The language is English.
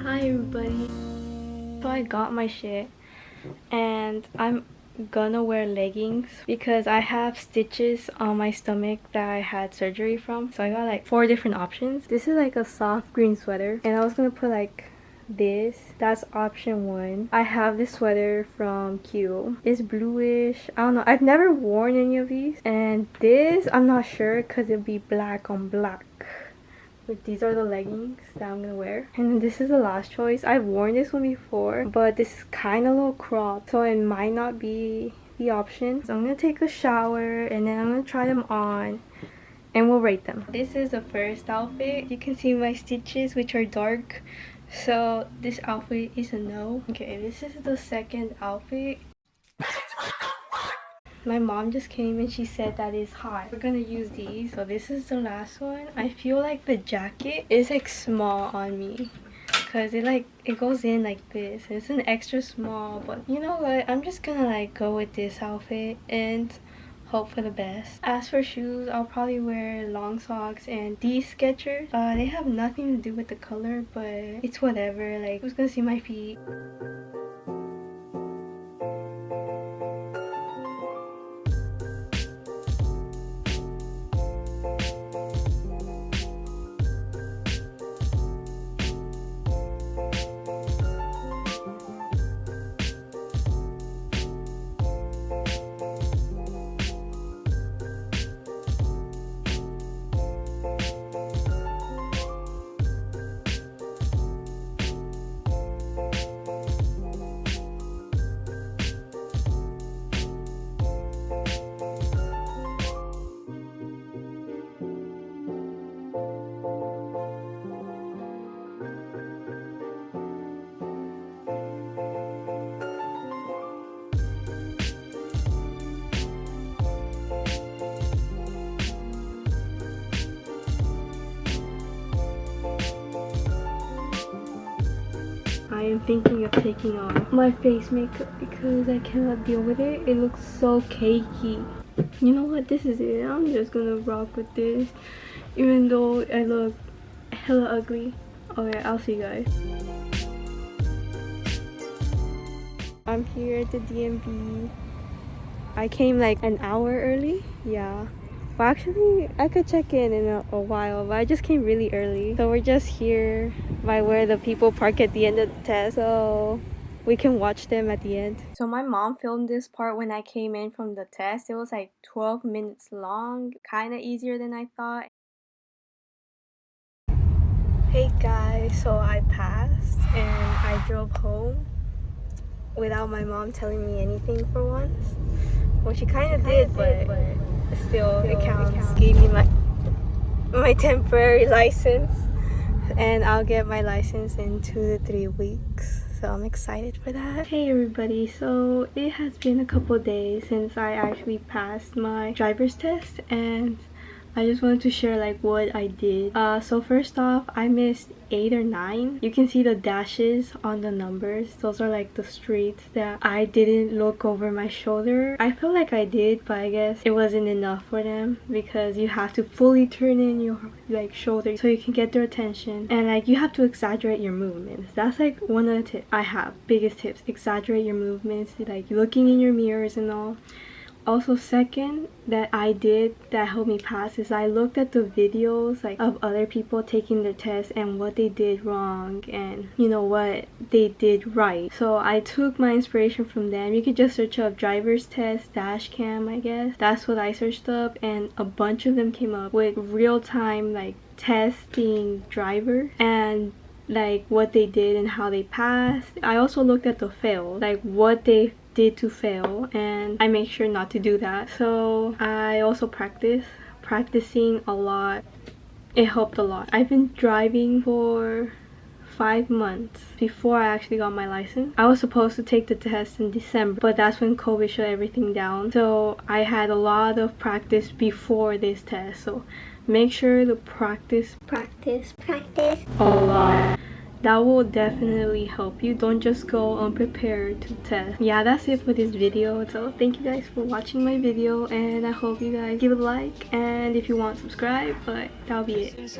Hi everybody. So I got my shit and I'm gonna wear leggings because I have stitches on my stomach that I had surgery from. So I got like 4 different options. This is like a soft green sweater and I was gonna put like this. That's option 1. I have this sweater from Q. It's bluish. I don't know. I've never worn any of these. And this I'm not sure because it'll be black on black. But these are the leggings that I'm gonna wear. And then this is the last choice. I've worn this one before, but this is kind of a little cropped, so it might not be the option. So I'm gonna take a shower and then I'm gonna try them on and we'll rate them. This is the first outfit. You can see my stitches, which are dark, so this outfit is a no. Okay, this is the second outfit. My mom just came and she said that it's hot. We're gonna use these. So this is the last one. I feel like the jacket is like small on me because it goes in like this. It's an extra small, but you know what? I'm just gonna like go with this outfit and hope for the best. As for shoes, I'll probably wear long socks and these Skechers. They have nothing to do with the color, but it's whatever. Like, who's gonna see my feet? I am thinking of taking off my face makeup because I cannot deal with it. It looks so cakey. You know what? This is it. I'm just gonna rock with this even though I look hella ugly. Okay, I'll see you guys. I'm here at the DMV. I came like an hour early. Yeah. Well, actually, I could check in a while, but I just came really early. So we're just here by where the people park at the end of the test, so we can watch them at the end. So my mom filmed this part when I came in from the test. It was like 12 minutes long, kind of easier than I thought. Hey guys, so I passed and I drove home without my mom telling me anything for once. Well, she kind of did, but still it counts. Gave me my temporary license and I'll get my license in 2 to 3 weeks, so I'm excited for that. Hey everybody, so it has been a couple days since I actually passed my driver's test and I just wanted to share like what I did. So first off, I missed 8 or 9. You can see the dashes on the numbers. Those are like the streets that I didn't look over my shoulder. I feel like I did, but I guess it wasn't enough for them because you have to fully turn in your like shoulder so you can get their attention, and like you have to exaggerate your movements. That's like one of the tips I have. Biggest tips: exaggerate your movements, like looking in your mirrors and all. Also, second that I did that helped me pass is I looked at the videos like of other people taking the test and what they did wrong and you know what they did right. So I took my inspiration from them. You could just search up driver's test dash cam, I guess. That's what I searched up, and a bunch of them came up with real-time like testing driver and like what they did and how they passed. I also looked at the fail, like what they did to fail, and I make sure not to do that. So I also practicing a lot. It helped a lot. I've been driving for 5 months before I actually got my license. I was supposed to take the test in December, but that's when COVID shut everything down. So I had a lot of practice before this test. So make sure to practice a lot. That will definitely help you. Don't just go unprepared to test. Yeah, that's it for this video. So thank you guys for watching my video, and I hope you guys give it a like, and if you want, subscribe, but that'll be it.